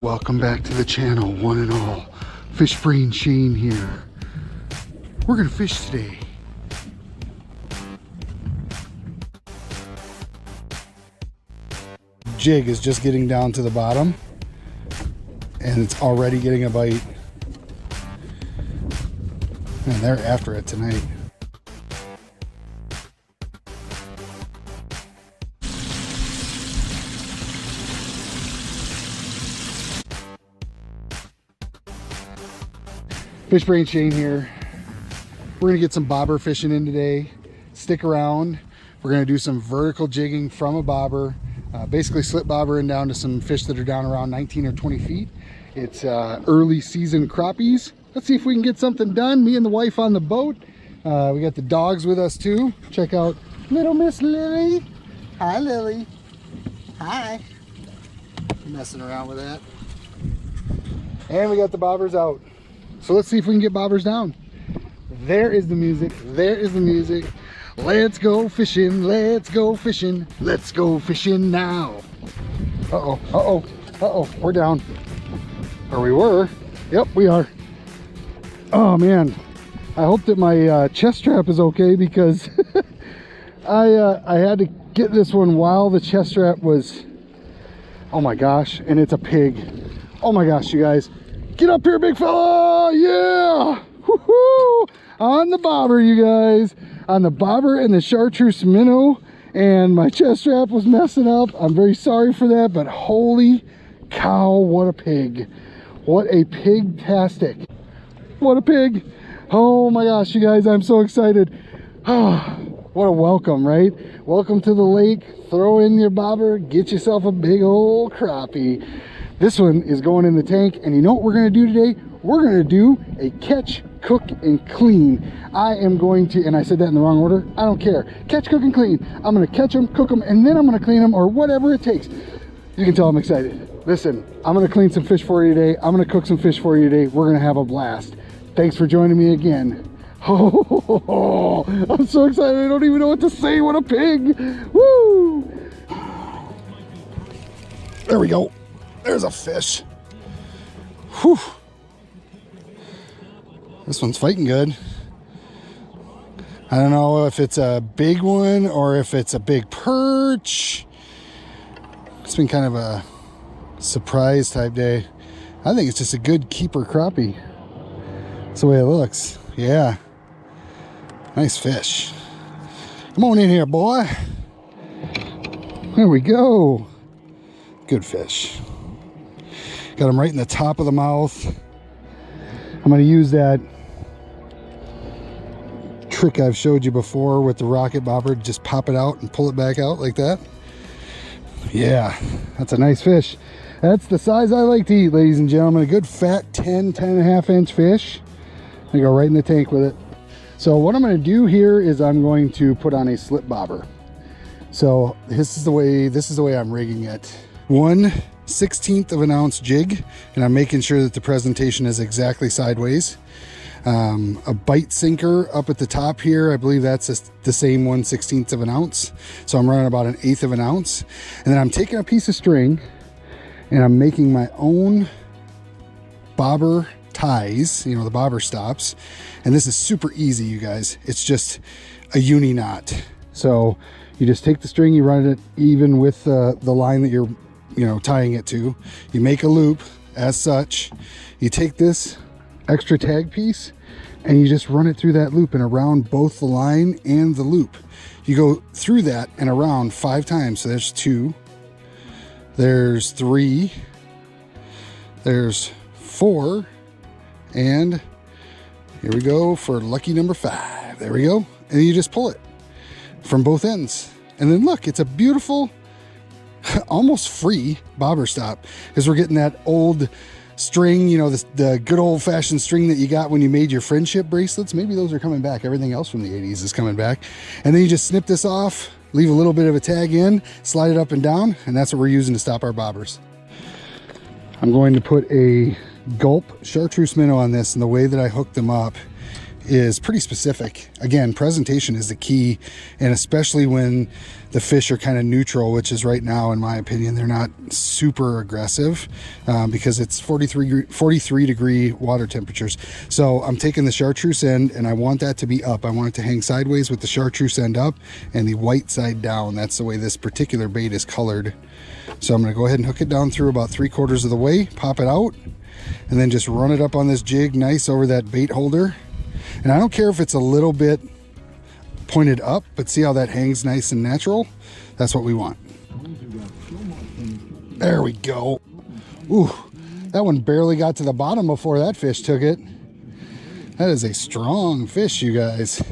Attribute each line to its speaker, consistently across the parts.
Speaker 1: Welcome back to the channel, one and all. FishBrain Shane here. We're gonna fish today. Jig is just getting down to the bottom and it's already getting a bite. And they're after it tonight. FishBrain Shane here. We're gonna get some bobber fishing in today. Stick around. We're gonna do some vertical jigging from a bobber. Basically slip bobbering down to some fish that are down around 19 or 20 feet. It's early season crappies. Let's see if we can get something done. Me and the wife on the boat. We got the dogs with us too. Check out little Miss Lily. Hi, Lily. Hi. Messing around with that. And we got the bobbers out. So let's see if we can get bobbers down. There is the music. There is the music. Let's go fishing. Let's go fishing. Let's go fishing now. Uh-oh. Uh-oh. Uh-oh. We're down. Or we were. Yep, we are. Oh, man. I hope that my chest strap is okay because I had to get this one while the chest strap was... Oh, my gosh. And it's a pig. Oh, my gosh, you guys. Get up here, big fella! Yeah! Woohoo! On the bobber, you guys. On the bobber and the chartreuse minnow. And my chest strap was messing up. I'm very sorry for that, but holy cow, what a pig. What a pig-tastic. What a pig. Oh my gosh, you guys, I'm so excited. What a welcome, right? Welcome to the lake. Throw in your bobber. Get yourself a big old crappie. This one is going in the tank, and you know what we're going to do today? We're going to do a catch, cook, and clean. I am going to, and I said that in the wrong order, I don't care. Catch, cook, and clean. I'm going to catch them, cook them, and then I'm going to clean them, or whatever it takes. You can tell I'm excited. Listen, I'm going to clean some fish for you today. I'm going to cook some fish for you today. We're going to have a blast. Thanks for joining me again. Oh, I'm so excited. I don't even know what to say. What a pig. Woo! There we go. There's a fish. Whew. This one's fighting good. I don't know if it's a big one or if it's a big perch. It's been kind of a surprise type day. I think it's just a good keeper crappie. That's the way it looks. Yeah. Nice fish. Come on in here, boy. There we go. Good fish. Got him right in the top of the mouth. I'm going to use that trick I've showed you before with the rocket bobber. Just pop it out and pull it back out like that. Yeah, that's a nice fish. That's the size I like to eat, ladies and gentlemen. A good fat 10.5 inch fish. I go right in the tank with it. So what I'm going to do here is I'm going to put on a slip bobber. So this is the way I'm rigging it. 1/16 of an ounce jig, and I'm making sure that the presentation is exactly sideways. A bite sinker up at the top here, I believe that's the same 1/16 of an ounce. So I'm running about 1/8 of an ounce. And then I'm taking a piece of string and I'm making my own bobber ties, you know, the bobber stops. And this is super easy, you guys. It's just a uni knot. So you just take the string, you run it even with the line that you're tying it to. You make a loop as such. You take this extra tag piece and you just run it through that loop and around both the line and the loop. You go through that and around 5 times. So there's 2, there's 3, there's 4, and here we go for lucky number 5. There we go. And you just pull it from both ends. And then look, it's a beautiful, almost free bobber stop, because we're getting that old string, you know, the good old-fashioned string that you got when you made your friendship bracelets. Maybe those are coming back. Everything else from the 80s is coming back. And then you just snip this off, leave a little bit of a tag in, slide it up and down, and that's what we're using to stop our bobbers. I'm going to put a gulp chartreuse minnow on this, and the way that I hook them up is pretty specific. Again, presentation is the key, and especially when the fish are kind of neutral, which is right now, in my opinion, they're not super aggressive because it's 43 degree water temperatures. So I'm taking the chartreuse end and I want that to be up. I want it to hang sideways with the chartreuse end up and the white side down. That's the way this particular bait is colored. So I'm going to go ahead and hook it down through about 3/4 of the way, pop it out, and then just run it up on this jig nice over that bait holder. And I don't care if it's a little bit pointed up, but see how that hangs nice and natural? That's what we want. There we go. Ooh, that one barely got to the bottom before that fish took it. That is a strong fish, you guys.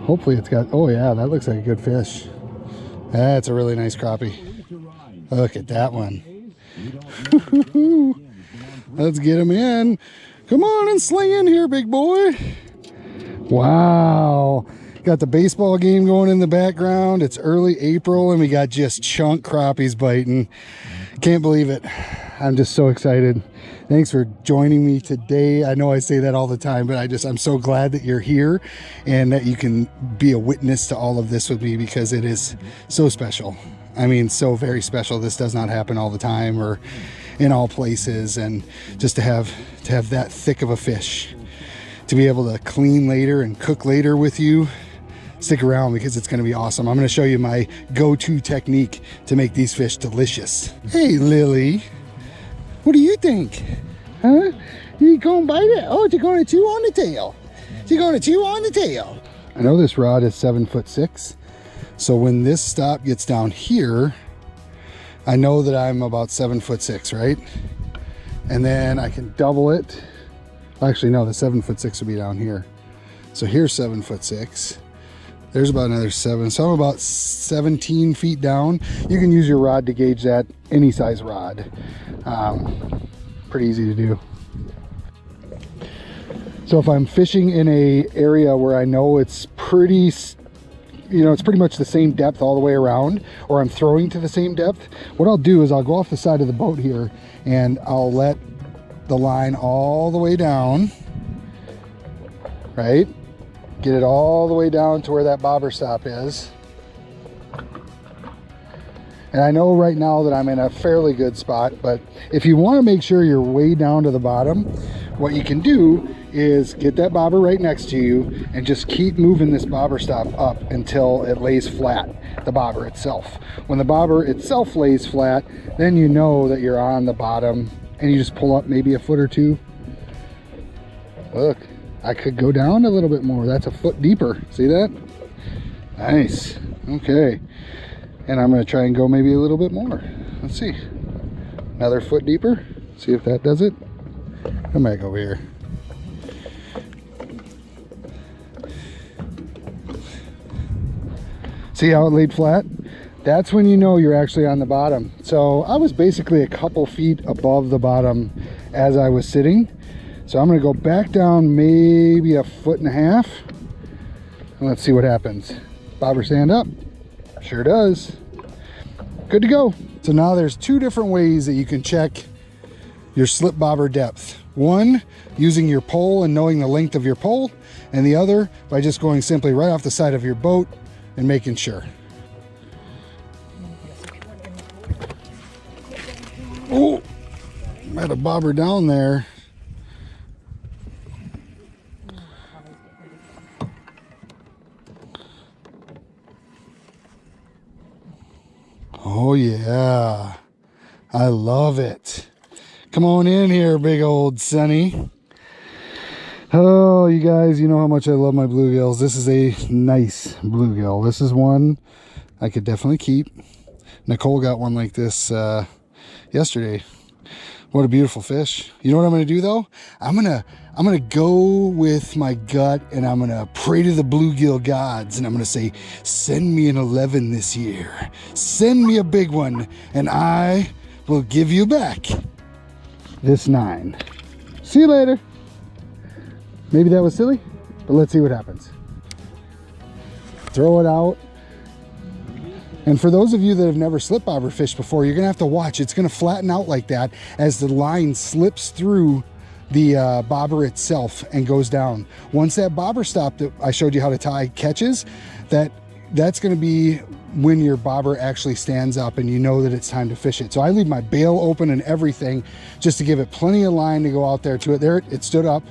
Speaker 1: Hopefully it's got, oh yeah, that looks like a good fish. That's a really nice crappie. Look at that one. Let's get him in. Come on and sling in here, big boy. Wow. Got the baseball game going in the background. It's early April and we got just chunk crappies biting. Can't believe it. I'm just so excited. Thanks for joining me today. I know I say that all the time, but I'm so glad that you're here and that you can be a witness to all of this with me, because it is so special. I mean, so very special. This does not happen all the time or in all places, and just to have that thick of a fish, to be able to clean later and cook later with you. Stick around because it's going to be awesome. I'm going to show you my go-to technique to make these fish delicious. Hey, Lily, what do you think? Huh? You going to bite it? Oh, you're going to chew on the tail. You're going to chew on the tail. I know this rod is 7'6", so when this stop gets down here, I know that I'm about 7'6", right? And then I can double it. Actually, no, the 7'6" would be down here. So here's 7'6". There's about another 7. So I'm about 17 feet down. You can use your rod to gauge that, any size rod. Pretty easy to do. So if I'm fishing in a area where I know it's pretty, it's pretty much the same depth all the way around, or I'm throwing to the same depth, what I'll do is I'll go off the side of the boat here and I'll let the line all the way down, right? Get it all the way down to where that bobber stop is. And I know right now that I'm in a fairly good spot, but if you want to make sure you're way down to the bottom, what you can do is get that bobber right next to you and just keep moving this bobber stop up until it lays flat, the bobber itself. When the bobber itself lays flat, then you know that you're on the bottom, and you just pull up maybe a foot or two. Look, I could go down a little bit more. That's a foot deeper. See that? Nice. Okay. And I'm going to try and go maybe a little bit more. Let's see. Another foot deeper. See if that does it. Come back over here. See how it laid flat? That's when you know you're actually on the bottom. So I was basically a couple feet above the bottom as I was sitting. So I'm going to go back down maybe 1.5 feet, and let's see what happens. Bobber stand up? Sure does. Good to go. So now there's 2 different ways that you can check your slip bobber depth. One, using your pole and knowing the length of your pole, and the other by just going simply right off the side of your boat and making sure. Oh, had a bobber down there. Oh yeah, I love it. Come on in here, big old Sonny. Oh, you guys, you know how much I love my bluegills. This is a nice bluegill. This is one I could definitely keep. Nicole got one like this yesterday. What a beautiful fish. You know what I'm gonna do though? I'm gonna go with my gut, and I'm gonna pray to the bluegill gods, and I'm gonna say, send me an 11 this year. Send me a big one, and I will give you back this 9. See you later. Maybe that was silly, but let's see what happens. Throw it out. And for those of you that have never slip bobber fished before, you're gonna have to watch. It's gonna flatten out like that as the line slips through the bobber itself and goes down. Once that bobber stop that I showed you how to tie catches, that's going to be when your bobber actually stands up and you know that it's time to fish it. So I leave my bail open and everything just to give it plenty of line to go out there to it. There, it stood up.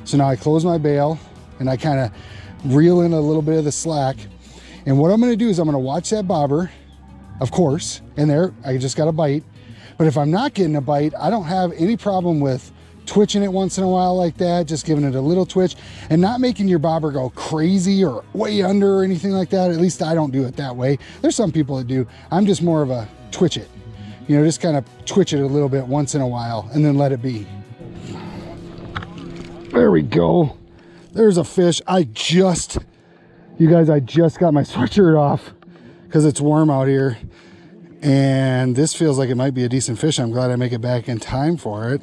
Speaker 1: So now I close my bail and I kind of reel in a little bit of the slack. And what I'm going to do is I'm going to watch that bobber, of course, and there I just got a bite. But if I'm not getting a bite, I don't have any problem with twitching it once in a while like that, just giving it a little twitch and not making your bobber go crazy or way under or anything like that. At least I don't do it that way. There's some people that do. I'm just more of a twitch it, you know, just kind of twitch it a little bit once in a while and then let it be. There we go. There's a fish. I just got my sweatshirt off because it's warm out here. And this feels like it might be a decent fish. I'm glad I make it back in time for it.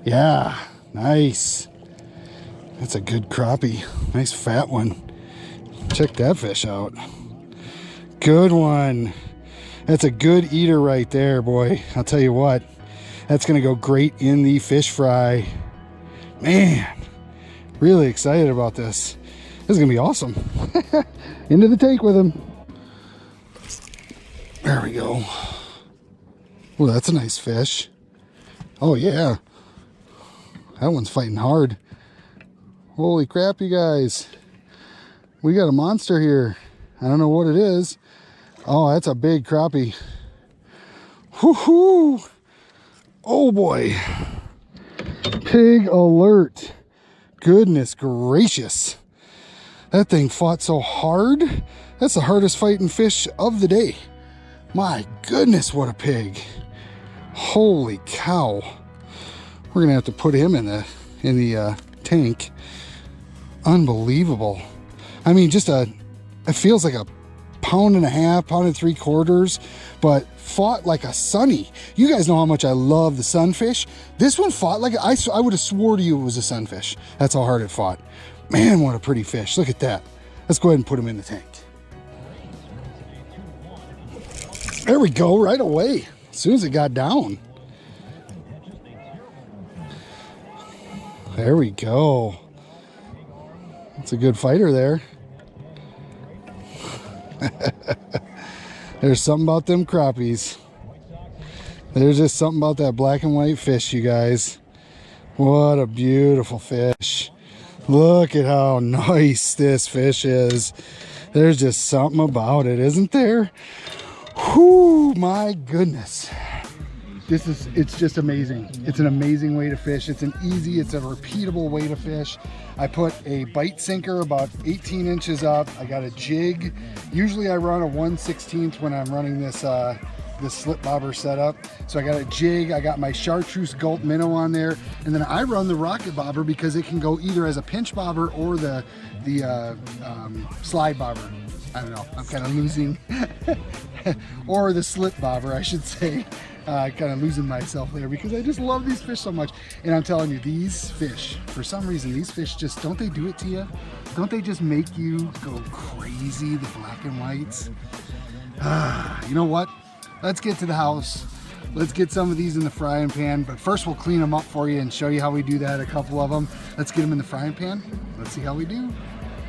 Speaker 1: Yeah, nice. That's a good crappie. Nice fat one. Check that fish out. Good one. That's a good eater right there, boy. I'll tell you what. That's going to go great in the fish fry. Man, really excited about this. This is going to be awesome. Into the tank with him. There we go. Well, that's a nice fish. Oh, yeah. That one's fighting hard. Holy crap, you guys. We got a monster here. I don't know what it is. Oh, that's a big crappie. Whoo-hoo. Oh, boy. Pig alert. Goodness gracious. That thing fought so hard. That's the hardest fighting fish of the day. My goodness, what a pig. Holy cow. We're gonna have to put him in the tank. Unbelievable. I mean, it feels like a pound and a half, pound and 3/4, but fought like a sunny. You guys know how much I love the sunfish. This one fought like I would have swore to you it was a sunfish. That's how hard it fought. Man, what a pretty fish. Look at that. Let's go ahead and put him in the tank. There we go, right away. As soon as it got down. There we go. That's a good fighter there. There's something about them crappies. There's just something about that black and white fish, you guys. What a beautiful fish. Look at how nice this fish is. There's just something about it, isn't there? Whoo, my goodness. It's just amazing. It's an amazing way to fish. It's a repeatable way to fish. I put a bite sinker about 18 inches up. I got a jig. Usually I run a 1/16 when I'm running this slip bobber setup. So I got a jig, I got my chartreuse gulp minnow on there, and then I run the rocket bobber because it can go either as a pinch bobber or the slide bobber. I don't know, I'm kind of losing, or the slip bobber, I should say. Kind of losing myself there because I just love these fish so much. And I'm telling you, these fish, for some reason, these fish just, don't they do it to you? Don't they just make you go crazy, the black and whites? You know what? Let's get to the house. Let's get some of these in the frying pan, but first we'll clean them up for you and show you how we do that, a couple of them. Let's get them in the frying pan. Let's see how we do.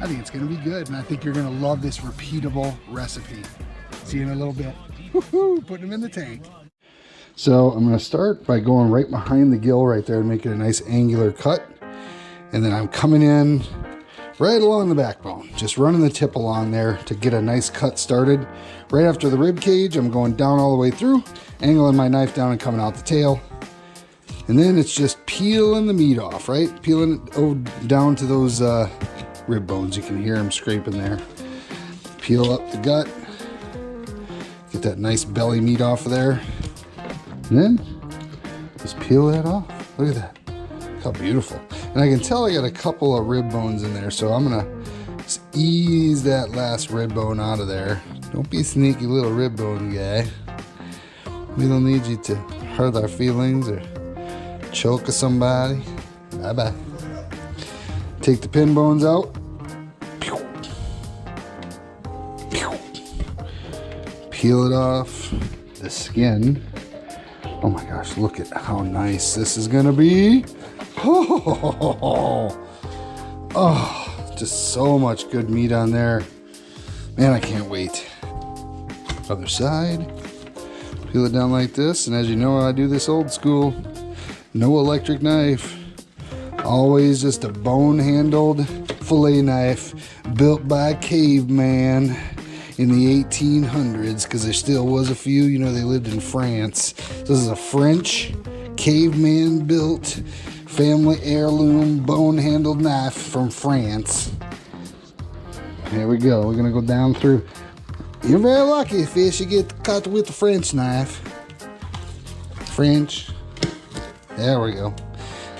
Speaker 1: I think it's gonna be good, and I think you're gonna love this repeatable recipe. See you in a little bit. Woohoo, putting them in the tank. So I'm gonna start by going right behind the gill right there and making a nice angular cut. And then I'm coming in right along the backbone, just running the tip along there to get a nice cut started. Right after the rib cage, I'm going down all the way through, angling my knife down and coming out the tail. And then it's just peeling the meat off, right? Peeling it over down to those rib bones. You can hear them scraping there. Peel up the gut, get that nice belly meat off of there. And then just peel that off. Look at that. Look how beautiful. And I can tell I got a couple of rib bones in there, so I'm gonna just ease that last rib bone out of there. Don't be a sneaky little rib bone guy. We don't need you to hurt our feelings or choke somebody. Bye-bye. Take the pin bones out. Peel it off the skin. Oh my gosh, look at how nice this is gonna be. Oh, just so much good meat on there. Man, I can't wait. Other side. Peel it down like this, and as you know, I do this old school. No electric knife. Always just a bone-handled fillet knife built by a caveman in the 1800s, because there still was a few, you know, they lived in France. This is a French caveman built family heirloom bone-handled knife from France. Here we go. We're gonna go down through. You're very lucky, fish, you get cut with the French knife. French. There we go.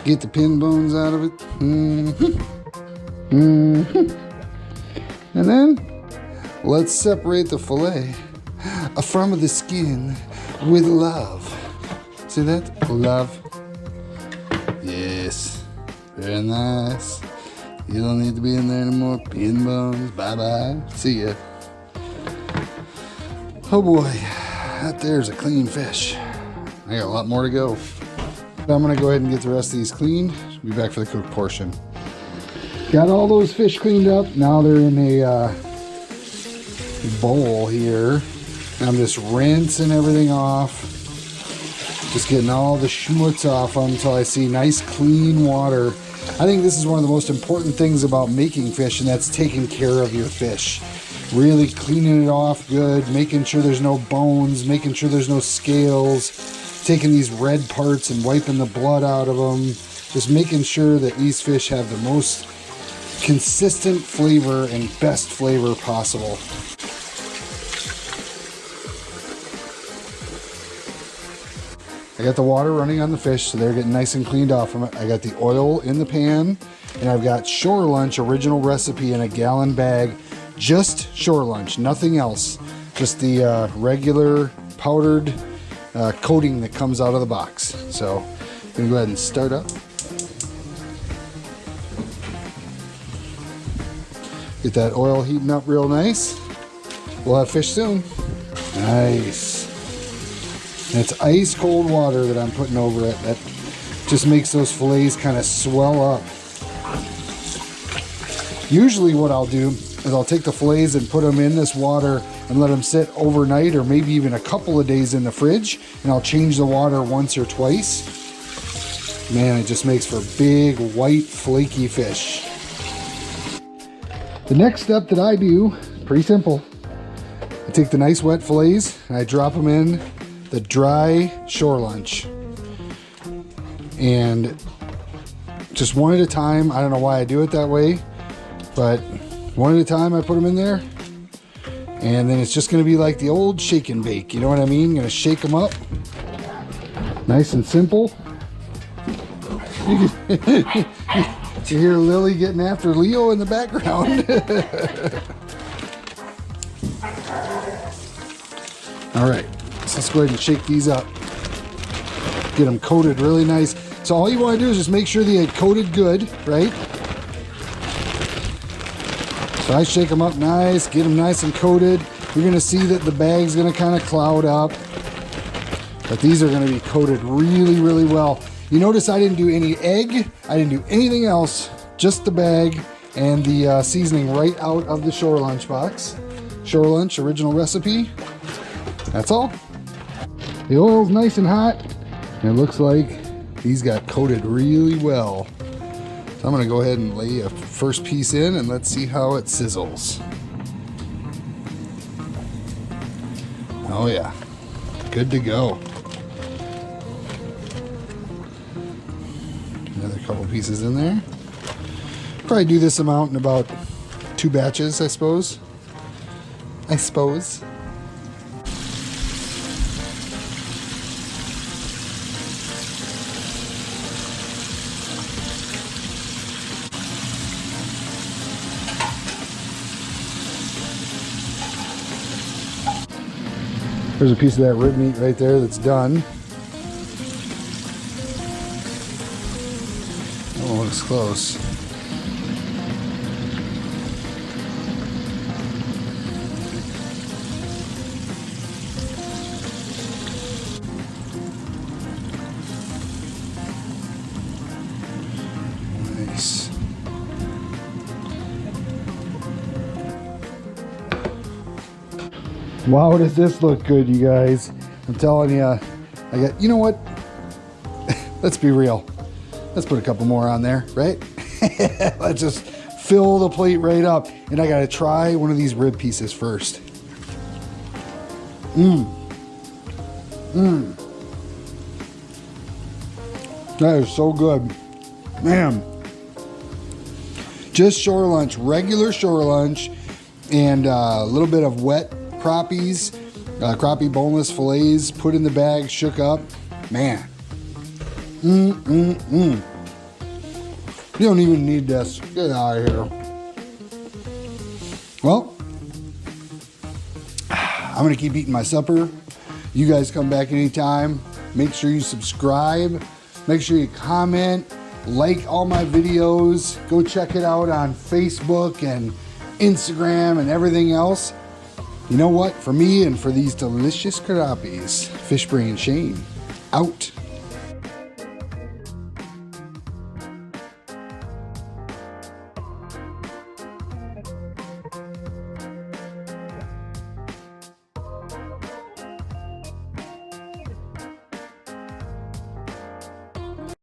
Speaker 1: Get the pin bones out of it. And then let's separate the fillet from the skin with love. See that? Love. Yes. Very nice. You don't need to be in there anymore. Pin bones. Bye-bye. See ya. Oh boy. That there's a clean fish. I got a lot more to go. I'm gonna go ahead and get the rest of these cleaned. Be back for the cooked portion. Got all those fish cleaned up. Now they're in a bowl here. I'm just rinsing everything off. Just getting all the schmutz off until I see nice clean water. I think this is one of the most important things about making fish, and that's taking care of your fish. Really cleaning it off good, making sure there's no bones, making sure there's no scales, taking these red parts and wiping the blood out of them. Just making sure that these fish have the most consistent flavor and best flavor possible. I got the water running on the fish, so they're getting nice and cleaned off from it. I got the oil in the pan, and I've got Shore Lunch original recipe in a gallon bag. Just Shore Lunch, nothing else. Just the regular powdered coating that comes out of the box. So I'm gonna go ahead and start up. Get that oil heating up real nice. We'll have fish soon. Nice. And it's ice cold water that I'm putting over it. That just makes those fillets kind of swell up. Usually what I'll do is I'll take the fillets and put them in this water and let them sit overnight, or maybe even a couple of days in the fridge, and I'll change the water once or twice. Man, it just makes for big, white, flaky fish. The next step that I do is pretty simple. I take the nice wet fillets and I drop them in the dry Shore Lunch. And just one at a time. I don't know why I do it that way, but one at a time I put them in there. And then it's just gonna be like the old shake and bake. You know what I mean? Gonna shake them up. Nice and simple. You hear Lily getting after Leo in the background. All right, so let's go ahead and shake these up. Get them coated really nice. So all you want to do is just make sure they get coated good, right? So I shake them up nice, get them nice and coated. You're gonna see that the bag's gonna kind of cloud up, but these are gonna be coated really, really well. You notice I didn't do any egg, I didn't do anything else, just the bag and the seasoning right out of the Shore Lunch box. Shore Lunch original recipe, that's all. The oil's nice and hot, and it looks like these got coated really well. So I'm gonna go ahead and lay a first piece in and let's see how it sizzles. Oh yeah, good to go. Another couple pieces in there. Probably do this amount in about 2 batches, I suppose. There's a piece of that rib meat right there that's done. Oh, looks close. Wow, does this look good, you guys? I'm telling you, you know what? Let's be real. Let's put a couple more on there, right? Let's just fill the plate right up. And I gotta try one of these rib pieces first. That is so good. Man. Just shore lunch, regular shore lunch, and a little bit of wet crappies, crappie boneless fillets, put in the bag, shook up. Man. You don't even need this. Get out of here. Well, I'm gonna keep eating my supper. You guys come back anytime. Make sure you subscribe. Make sure you comment, like all my videos. Go check it out on Facebook and Instagram and everything else. You know what? For me and for these delicious crappies, FishBrain Shane out.